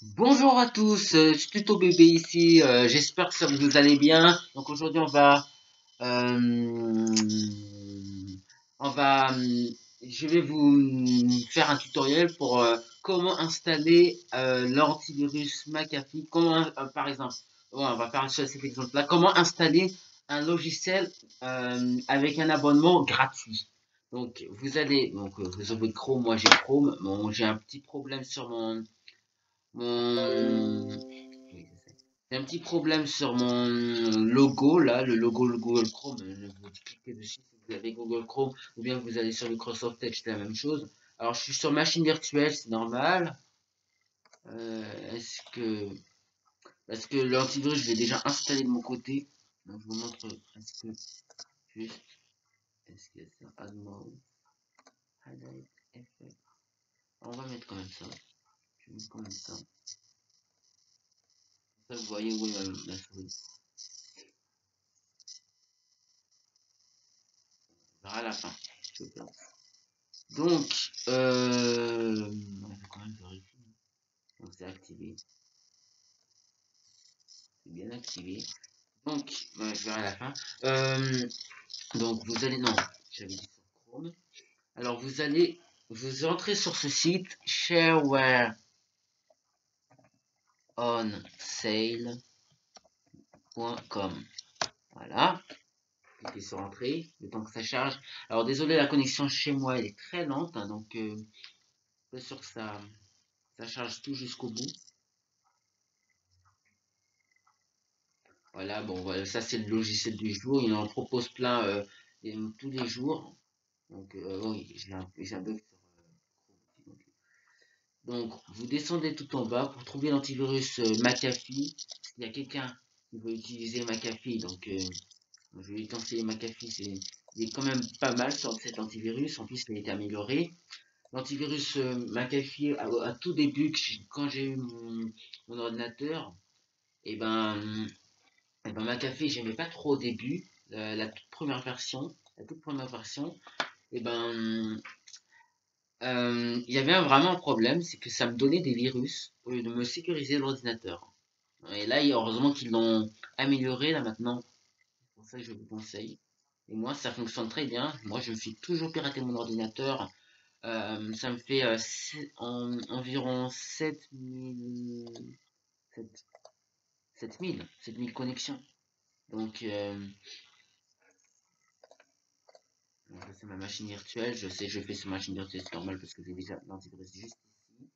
Bonjour à tous, c'est Tuto Bébé ici, j'espère que vous allez bien. Donc aujourd'hui euh, on va, je vais vous faire un tutoriel pour comment installer l'antivirus McAfee. Comment, par exemple, ouais, on va faire cet exemple-là. Comment installer un logiciel avec un abonnement gratuit. Donc vous ouvrez Chrome, moi j'ai Chrome. Bon, j'ai un petit problème sur mon oui, je sais. J'ai un petit problème sur mon logo, là, le logo de Google Chrome. Vous cliquez dessus si vous avez Google Chrome, ou bien vous allez sur Microsoft Edge, c'est la même chose. Alors, je suis sur machine virtuelle, c'est normal. Est-ce que. Parce que l'antivirus, je l'ai déjà installé de mon côté. Donc, je vous montre presque juste. Est-ce que c'est Add Mode, Highlight, Effect. On va mettre quand même ça. Je vais mettre quand même ça. Ça, vous voyez où est la souris. On verra à la fin. Je vais perdre. Donc, on va quand même vérifier. Donc, c'est activé. C'est bien activé. Donc, je verrai à la fin. Euh, donc, vous allez, non, j'avais dit sur Chrome. Alors, vous entrez sur ce site, sharewareonsale.com. Voilà. Cliquez sur entrée, le temps que ça charge. Alors, désolé, la connexion chez moi, elle est très lente, hein, donc, pas sûr que ça charge tout jusqu'au bout. Voilà, bon, voilà, ça c'est le logiciel du jour. Il en propose plein tous les jours. Donc, oui, j'ai un bug sur Chrome aussi. Donc, vous descendez tout en bas pour trouver l'antivirus McAfee. Il y a quelqu'un qui veut utiliser McAfee, donc je vais lui conseiller McAfee. Il est quand même pas mal sur cet antivirus. En plus, il a été amélioré. L'antivirus McAfee, à tout début, quand j'ai eu mon ordinateur, et ben, et ben, McAfee, j'aimais pas trop au début, la toute première version. La toute première version, et ben, il y avait vraiment un problème, c'est que ça me donnait des virus au lieu de me sécuriser l'ordinateur. Et là, heureusement qu'ils l'ont amélioré là maintenant. C'est pour ça que je vous conseille. Et moi, ça fonctionne très bien. Moi, je me suis toujours piraté mon ordinateur. Ça me fait environ 7000 connexions. Donc, c'est ma machine virtuelle. Je sais, je fais sur machine virtuelle, c'est normal parce que j'ai déjà l'antivirus juste ici.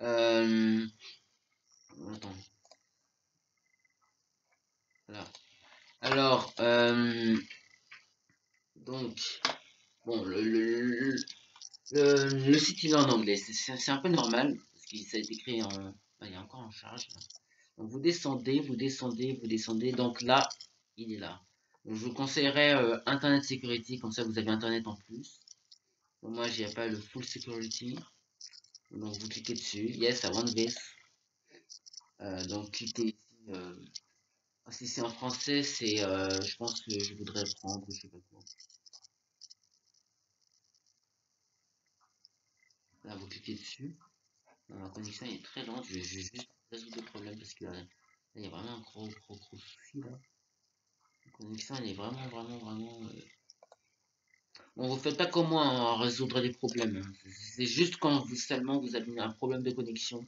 Euh, attends, voilà. Alors, donc, bon, le site il est en anglais. C'est un peu normal parce qu'il ça a été créé en. Ah, il est encore en charge là. Donc, vous descendez, vous descendez, vous descendez. Donc là, il est là. Donc, je vous conseillerais Internet Security, comme ça vous avez Internet en plus. Donc, moi, j'ai pas le full security. Donc, vous cliquez dessus. Yes, I want this. Donc, cliquez ici. Si c'est en français, je pense que je voudrais prendre, je sais pas quoi. Là, vous cliquez dessus. La connexion est très lente. Je vais juste résoudre le problème parce que là, il y a vraiment un gros souci là. La connexion, elle est vraiment. Bon, vous faites pas comme moi à résoudre des problèmes, hein. C'est juste quand seulement vous avez un problème de connexion.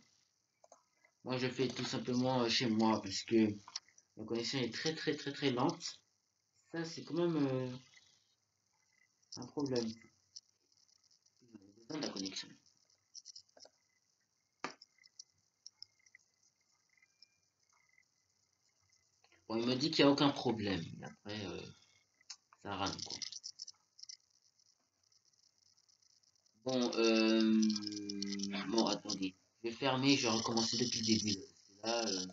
Moi, je fais tout simplement chez moi parce que la connexion est très lente. Ça, c'est quand même un problème. Vous avez besoin de la connexion. Bon, il me dit qu'il n'y a aucun problème. Mais après, ça rame quoi. Bon, bon, attendez. Je vais fermer, je vais recommencer depuis le début. Parce que là,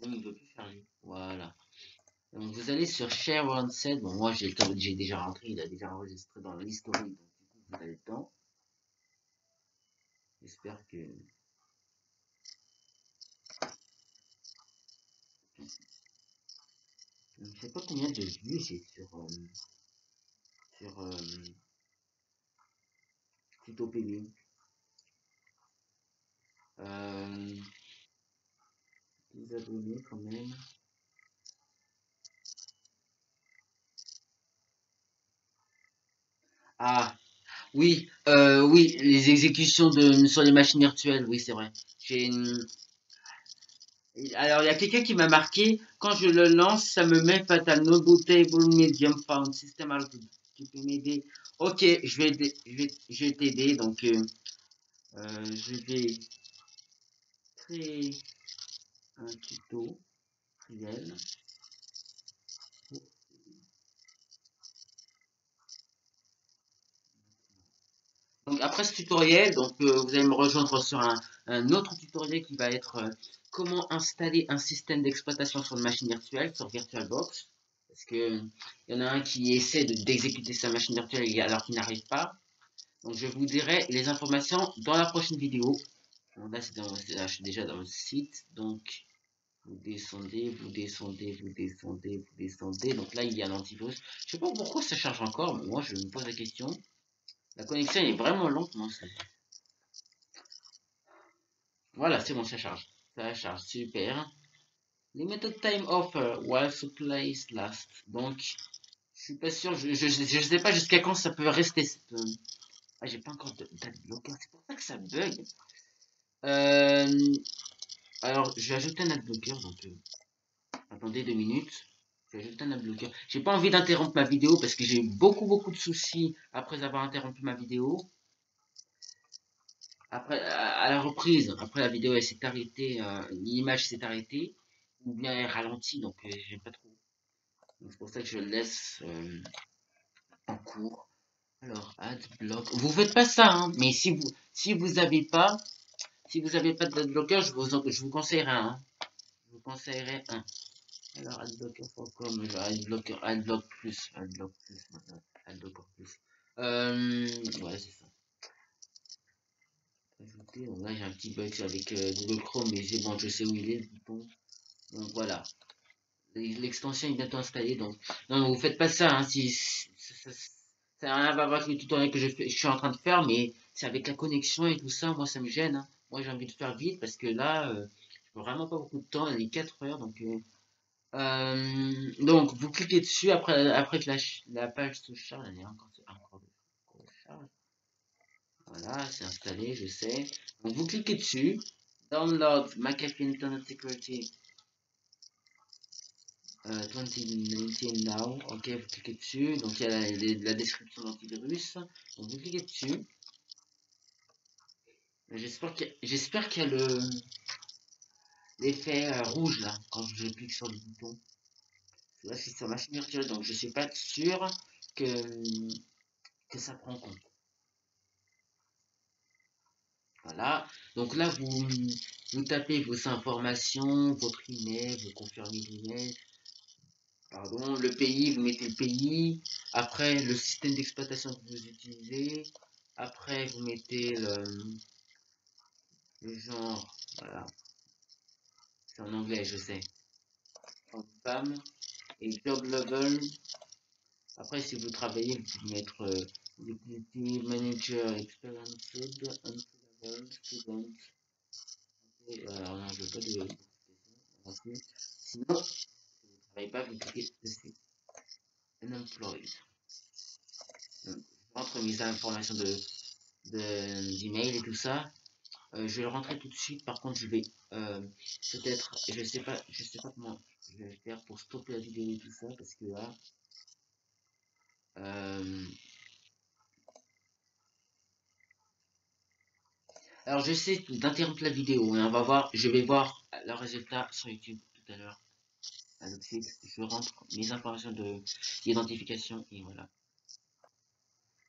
même il ne veut plus charger. Voilà. Donc vous allez sur Share One Set. Bon, moi j'ai déjà rentré, il a déjà enregistré dans l'historique. Donc du coup, vous avez le temps. J'espère que. Je ne sais pas combien de vues j'ai sur Tuto PB. d'abonnés quand même. Ah, oui, oui, les exécutions sur les machines virtuelles, oui, c'est vrai. J'ai une... Alors, il y a quelqu'un qui m'a marqué, quand je le lance, ça me met Fatal No Bootable Medium Found System Output. Tu peux m'aider? Ok, je vais t'aider, donc je vais créer un tutoriel. Donc après ce tutoriel, donc vous allez me rejoindre sur un autre tutoriel qui va être comment installer un système d'exploitation sur une machine virtuelle, sur VirtualBox. Parce que il y en a un qui essaie d'exécuter sa machine virtuelle alors qu'il n'arrive pas. Donc je vous dirai les informations dans la prochaine vidéo. Donc là, là, je suis déjà dans le site. Donc vous descendez, vous descendez, vous descendez, vous descendez. Donc là, il y a l'antivirus. Je sais pas pourquoi ça charge encore, mais moi je me pose la question. La connexion est vraiment lente, moi. Voilà, c'est bon, ça charge. Ça charge, super. Limited time offer while supplies last. Donc, je suis pas sûr, je sais pas jusqu'à quand ça peut rester. Ah, j'ai pas encore de date bloqueur, c'est pour ça que ça bug. Euh, alors, je vais ajouter un adblocker, donc attendez 2 minutes. Je vais ajouter un adblocker. J'ai pas envie d'interrompre ma vidéo parce que j'ai eu beaucoup de soucis après avoir interrompu ma vidéo. Après, à la reprise, après la vidéo elle s'est arrêtée, l'image s'est arrêtée, ou bien elle ralentit, donc j'aime pas trop. Donc c'est pour ça que je le laisse en cours. Alors, adblock. Vous faites pas ça, hein, mais si vous avez pas, si vous avez pas d'adblocker, je vous conseillerais un. Hein. Je vous conseillerais un. Alors, adblocker.com, adblock plus, adblocker plus. Ouais, c'est ça. Ajouter, donc là j'ai un petit bug avec Google Chrome, mais c'est bon, je sais où il est le bouton. Donc voilà, l'extension est bientôt installée. Donc non, vous faites pas ça. Hein, si ça n'a rien à voir avec le tutoriel que je suis en train de faire, mais c'est avec la connexion et tout ça. Moi, ça me gêne. Hein. Moi, j'ai envie de faire vite parce que là, je peux vraiment pas beaucoup de temps. Il est 4 heures, donc vous cliquez dessus après que la page se charge. Elle est encore charge. Voilà, c'est installé, je sais. Donc vous cliquez dessus. Download McAfee Internet Security 2019 now. Ok, vous cliquez dessus. Donc il y a la description d'antivirus. Donc vous cliquez dessus. J'espère qu'il y a l'effet rouge là quand je clique sur le bouton. Là c'est sur machine virtuelle donc je suis pas sûr que, que ça prend compte. Voilà. Donc là vous tapez vos informations, votre email, vous confirmez l'email. Pardon, le pays, vous mettez le pays. Après, le système d'exploitation que vous utilisez. Après, vous mettez le genre. Voilà, c'est en anglais, je sais. En spam. Et job level. Après, si vous travaillez, vous pouvez mettre Executive Manager Experienced, Entry Level, Student. Alors, non, je veux pas de. Sinon, si vous ne travaillez pas, vous cliquez dessus. Unemployed. Donc, je rentre mes informations d'email et tout ça. Je vais le rentrer tout de suite. Par contre, je vais peut-être, je sais pas comment je vais faire pour stopper la vidéo et tout ça parce que là, euh, alors j'essaie d'interrompre la vidéo et on va voir. Je vais voir le résultat sur YouTube tout à l'heure. Tout de suite, je rentre mes informations d'identification et voilà.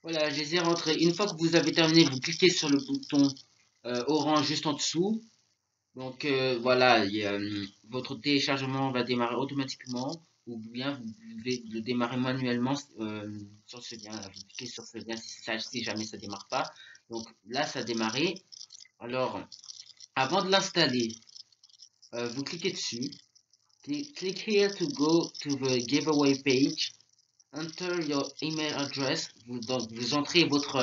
Voilà, je les ai rentrées. Une fois que vous avez terminé, vous cliquez sur le bouton orange juste en dessous. Donc voilà, votre téléchargement va démarrer automatiquement ou bien vous pouvez le démarrer manuellement sur ce lien. Là, vous cliquez sur ce lien si jamais ça ne démarre pas. Donc là, ça a démarré. Alors, avant de l'installer, vous cliquez dessus. Click here to go to the giveaway page. Enter your email address. Donc, vous entrez votre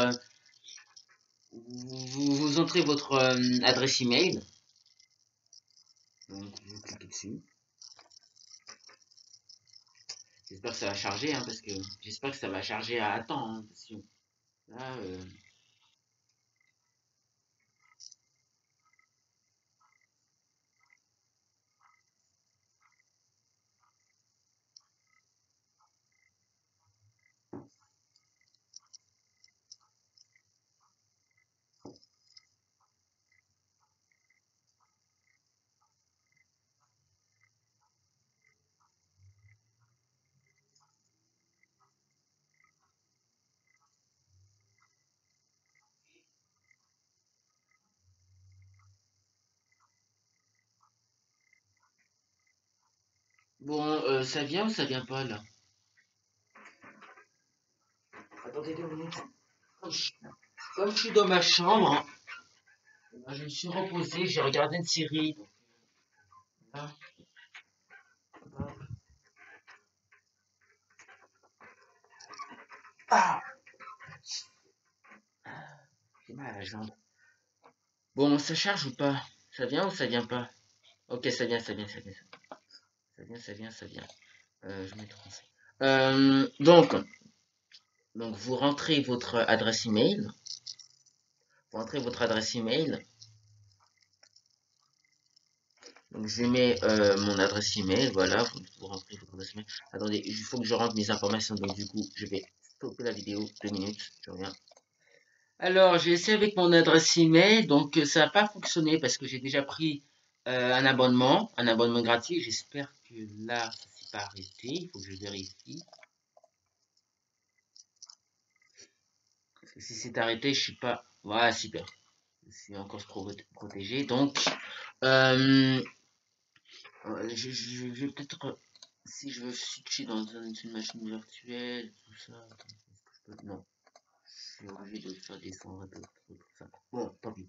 adresse email. Donc vous cliquez dessus. J'espère que ça va charger, hein, parce que j'espère que ça va charger à temps, hein, parce que là, bon, ça vient ou ça vient pas là? Attendez 2 minutes. Comme je suis dans ma chambre, je me suis reposé, j'ai regardé une série. Donc, là, ah, j'ai mal à la jambe. Bon, ça charge ou pas? Ça vient ou ça vient pas? Ok, ça vient, ça vient, ça vient, ça vient, ça vient, ça vient. Je mets français. Donc, vous rentrez votre adresse email. Vous rentrez votre adresse email. Donc, je mets mon adresse email. Voilà, vous rentrez votre adresse email. Attendez, il faut que je rentre mes informations. Donc, du coup, je vais stopper la vidéo. 2 minutes, je reviens. Alors, j'ai essayé avec mon adresse email. Donc, ça n'a pas fonctionné parce que j'ai déjà pris un abonnement gratuit. J'espère que là, ça s'est pas arrêté. Il faut que je vérifie. Parce que si c'est arrêté, je suis pas. Voilà, super. Je suis encore trop protégé. Donc, je vais peut-être. Si je veux switcher dans une machine virtuelle, tout ça. Non, je suis obligé de le faire descendre un peu trop, tout ça. Bon, tant pis.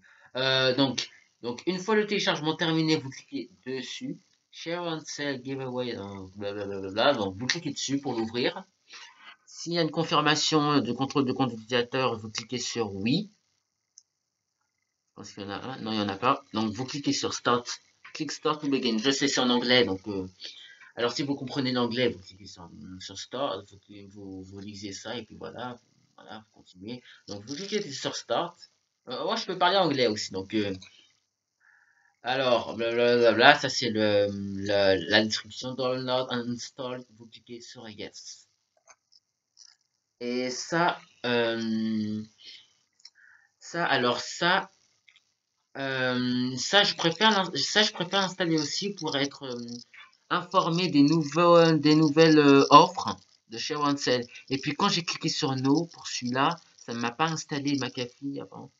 Donc, une fois le téléchargement terminé, vous cliquez dessus. Share and sell giveaway, blablabla. Donc, vous cliquez dessus pour l'ouvrir. S'il y a une confirmation de contrôle de compte utilisateur, vous cliquez sur oui. Je pense qu'il y en a un. Non, il n'y en a pas. Donc, vous cliquez sur Start. Click Start to Begin. Je sais, c'est en anglais. Donc, alors, si vous comprenez l'anglais, vous cliquez sur Start. Vous lisez ça et puis voilà. Voilà, vous continuez. Donc, vous cliquez sur Start. Moi, je peux parler anglais aussi. Donc, alors, blablabla. Ça, c'est la description. Download, uninstall. Vous cliquez sur Yes. Et alors ça, ça, je préfère l'installer aussi pour être informé des nouvelles offres de chez OneCell. Et puis quand j'ai cliqué sur No pour celui-là, ça ne m'a pas installé McAfee avant.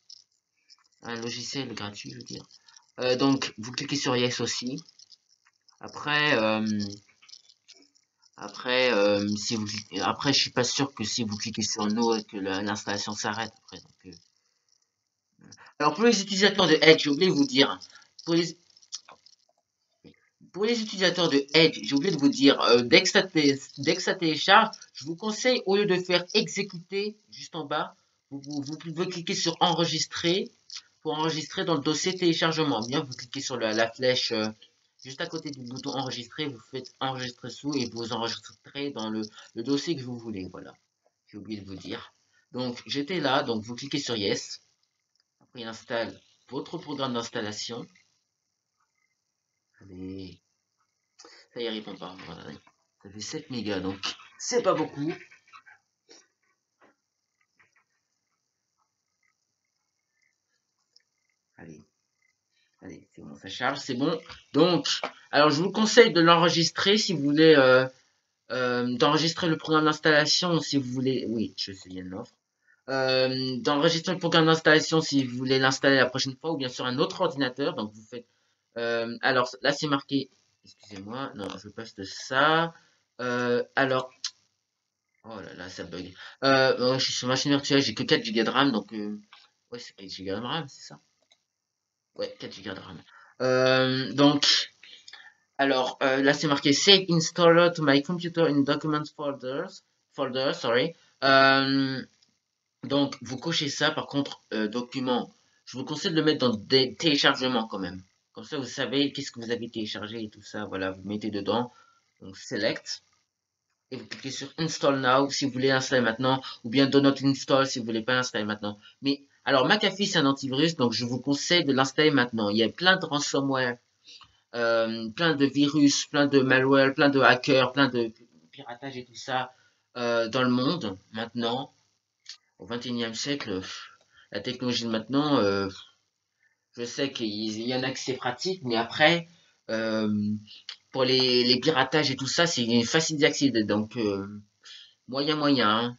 Un logiciel gratuit, je veux dire. Donc, vous cliquez sur Yes aussi. Après, après, je suis pas sûr que si vous cliquez sur No, que l'installation s'arrête. Après, donc, alors, pour les utilisateurs de Edge, j'ai oublié de vous dire. Pour les, Pour les utilisateurs de Edge, j'ai oublié de vous dire, dès que ça télécharge, je vous conseille, au lieu de faire exécuter juste en bas, vous pouvez cliquer sur enregistrer pour enregistrer dans le dossier téléchargement. Bien, vous cliquez sur la flèche juste à côté du bouton enregistrer, vous faites enregistrer sous et vous enregistrez dans le dossier que vous voulez. Voilà, j'ai oublié de vous dire. Donc, j'étais là, donc vous cliquez sur Yes. Après, il installe votre programme d'installation. Allez. Ça y répond pas. Voilà. Ça fait 7 mégas, donc c'est pas beaucoup. Allez, allez, c'est bon, ça charge, c'est bon. Donc, alors je vous conseille de l'enregistrer si vous voulez, d'enregistrer le programme d'installation si vous voulez. Oui, je sais, il y a une offre. D'enregistrer le programme d'installation si vous voulez l'installer la prochaine fois ou bien sur un autre ordinateur. Donc vous faites. Alors là c'est marqué. Excusez-moi, non, je passe de ça. Alors, oh là là, ça bug. Je suis sur machine virtuelle, j'ai que 4 Go de RAM, donc ouais, c'est 4 Go de RAM, c'est ça? Ouais, 4 Go de RAM. Donc, alors là c'est marqué Save Installer to my computer in Documents folder, sorry. Donc, vous cochez ça, par contre, document, je vous conseille de le mettre dans des téléchargements quand même. Comme ça, vous savez qu'est-ce que vous avez téléchargé et tout ça. Voilà, vous mettez dedans. Donc, select. Et vous cliquez sur Install Now si vous voulez l'installer maintenant. Ou bien Do Not Install si vous voulez pas l'installer maintenant. Mais, alors, McAfee, c'est un antivirus. Donc, je vous conseille de l'installer maintenant. Il y a plein de ransomware. Plein de virus, plein de malware, plein de hackers, plein de piratage et tout ça dans le monde maintenant. Au 21e siècle, la technologie de maintenant, je sais qu'il y en a que c'est pratique, mais après, pour les piratages et tout ça, c'est facile d'accéder. Donc, moyen, hein.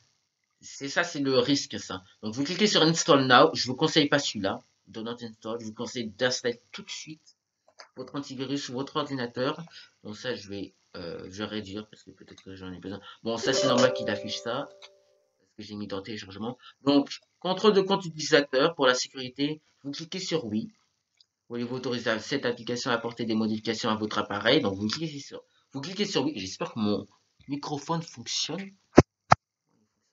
C'est ça, c'est le risque, ça. Donc, vous cliquez sur Install Now. Je vous conseille pas celui-là. Do not install. Je vous conseille d'installer tout de suite votre antivirus sur votre ordinateur. Donc, ça, je vais réduire parce que peut-être que j'en ai besoin. Bon, ça, c'est normal qu'il affiche ça. Parce que j'ai mis dans téléchargement. Donc, contrôle de compte utilisateur pour la sécurité. Vous cliquez sur oui. Voulez-vous autoriser cette application à apporter des modifications à votre appareil? Donc, vous cliquez sur oui. J'espère que mon microphone fonctionne.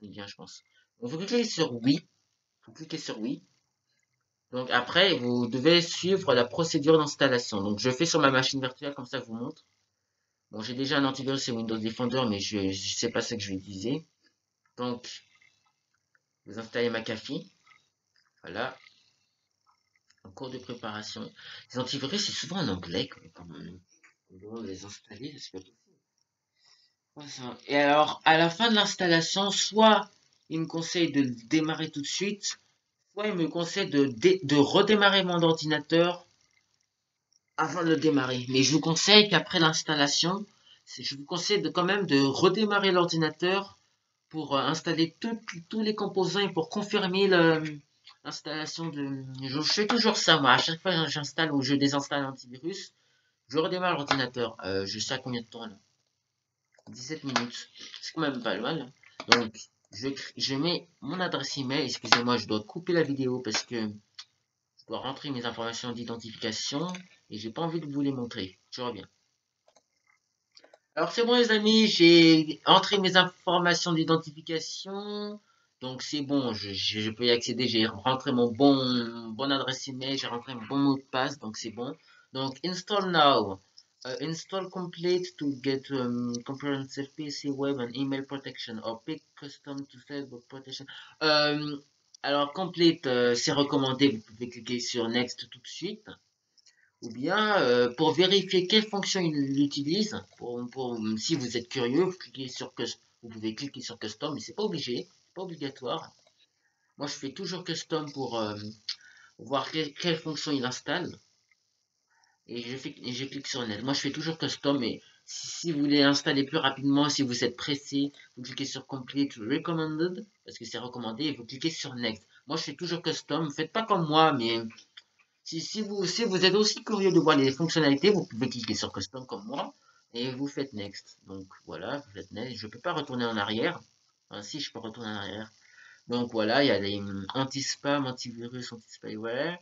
Il bien, je pense. Donc, vous cliquez sur oui. Vous cliquez sur oui. Donc, après, vous devez suivre la procédure d'installation. Donc, je fais sur ma machine virtuelle, comme ça, je vous montre. Bon, j'ai déjà un antivirus et Windows Defender, mais je sais pas ce que je vais utiliser. Donc, vous installez McAfee. Voilà. En cours de préparation. Les antivirus, c'est souvent en anglais, quand même. On doit les installer, c'est pas possible. Et alors, à la fin de l'installation, soit il me conseille de démarrer tout de suite, soit il me conseille de redémarrer mon ordinateur avant de le démarrer. Mais je vous conseille qu'après l'installation, je vous conseille quand même de redémarrer l'ordinateur pour installer tous les composants et pour confirmer l'installation de... Je fais toujours ça, moi. À chaque fois que j'installe ou je désinstalle l'antivirus, je redémarre l'ordinateur. Je sais à combien de temps là? 17 minutes. C'est quand même pas mal. Donc, je mets mon adresse email. Excusez-moi, je dois couper la vidéo parce que je dois rentrer mes informations d'identification et j'ai pas envie de vous les montrer. Je reviens. Alors c'est bon les amis, j'ai entré mes informations d'identification. Donc c'est bon, je peux y accéder. J'ai rentré mon bon adresse email, j'ai rentré mon bon mot de passe, donc c'est bon. Donc install now. Install complete to get comprehensive PC web and email protection or pick custom to Facebook protection. Alors complete, c'est recommandé. Vous pouvez cliquer sur next tout de suite. Ou bien pour vérifier quelle fonction il utilise, si vous êtes curieux, vous pouvez cliquer sur Custom, mais c'est pas obligé, c'est pas obligatoire. Moi je fais toujours Custom pour voir quelle fonction il installe. Et je clique sur Net. Moi je fais toujours Custom, mais si vous voulez installer plus rapidement, si vous êtes pressé, vous cliquez sur Complete Recommended, parce que c'est recommandé, et vous cliquez sur Next. Moi je fais toujours Custom, faites pas comme moi, mais... Si vous êtes aussi curieux de voir les fonctionnalités, vous pouvez cliquer sur Custom comme moi et vous faites Next. Donc voilà, vous faites Next. Je ne peux pas retourner en arrière. Enfin, si, je peux retourner en arrière. Donc voilà, il y a les anti-spam, antivirus, anti-spyware,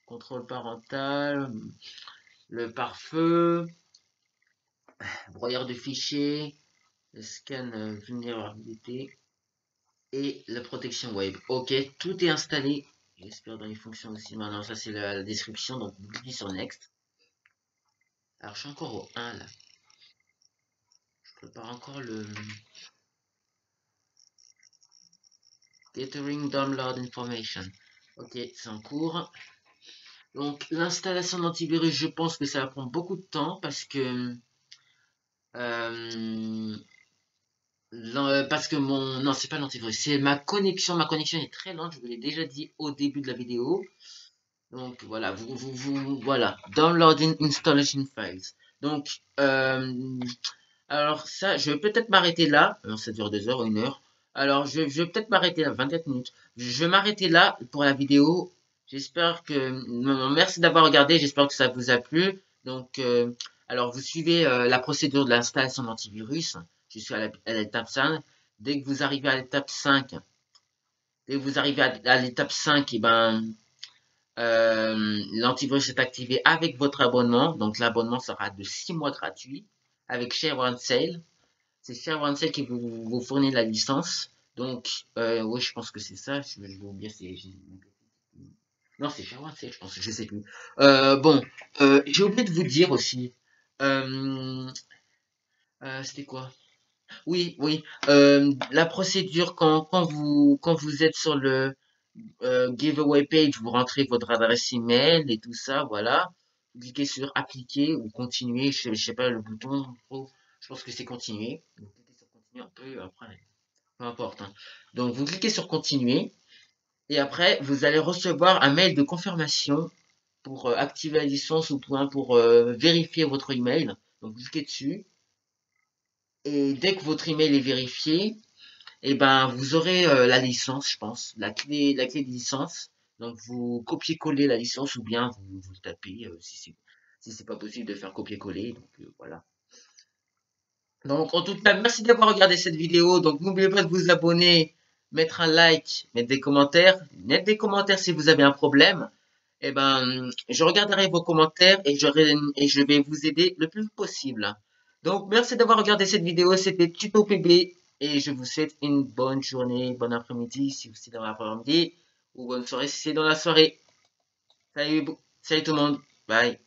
contrôle parental, le pare-feu, broyeur de fichiers, le scan vulnérabilité et la protection web. Ok, tout est installé. J'espère dans les fonctions aussi. Maintenant, ça c'est la description, donc vous cliquez sur Next. Alors, je suis encore au 1 là. Je prépare encore le Gathering Download Information. Ok, c'est en cours. Donc, l'installation d'antivirus, je pense que ça va prendre beaucoup de temps parce que non, c'est pas l'antivirus, c'est ma connexion. Ma connexion est très lente. Je vous l'ai déjà dit au début de la vidéo. Donc voilà, voilà, Downloading Installation Files. Donc, alors ça, je vais peut-être m'arrêter là. Alors, ça dure 2 heures, 1 heure. Alors, je vais peut-être m'arrêter là, 24 minutes. Je vais m'arrêter là pour la vidéo. J'espère que... Merci d'avoir regardé, j'espère que ça vous a plu. Donc, alors, vous suivez la procédure de l'installation d'antivirus. Je suis à l'étape 5. Dès que vous arrivez à l'étape 5, et ben, l'antivirus est activé avec votre abonnement. Donc, l'abonnement sera de 6 mois gratuit avec Share One Sale. C'est Share One Sale qui vous fournit la licence. Donc, oui, je pense que c'est ça. Je vais oublier. Non, c'est Sherwan, c'est, je pense, je sais plus. Bon, j'ai oublié de vous dire aussi. Euh, C'était quoi? Oui, oui. La procédure quand vous êtes sur le giveaway page, vous rentrez votre adresse email et tout ça, voilà. Vous cliquez sur appliquer ou continuer, je sais pas le bouton. Oh, je pense que c'est continuer. Vous cliquez sur continuer un peu après, peu importe, hein. Donc vous cliquez sur continuer et après vous allez recevoir un mail de confirmation pour activer la licence ou pour vérifier votre email. Donc vous cliquez dessus et dès que votre email est vérifié, et ben vous aurez la licence, je pense, la clé de licence. Donc vous copiez-coller la licence ou bien vous le tapez si c'est pas possible de faire copier-coller. Donc voilà. Donc en tout cas, merci d'avoir regardé cette vidéo. Donc n'oubliez pas de vous abonner, mettre un like, mettre des commentaires si vous avez un problème. Eh ben, je regarderai vos commentaires et je vais vous aider le plus possible. Donc, merci d'avoir regardé cette vidéo. C'était Tuto PB et je vous souhaite une bonne journée, bon après-midi si c'est dans l'après-midi ou bonne soirée si c'est dans la soirée. Salut, salut tout le monde. Bye.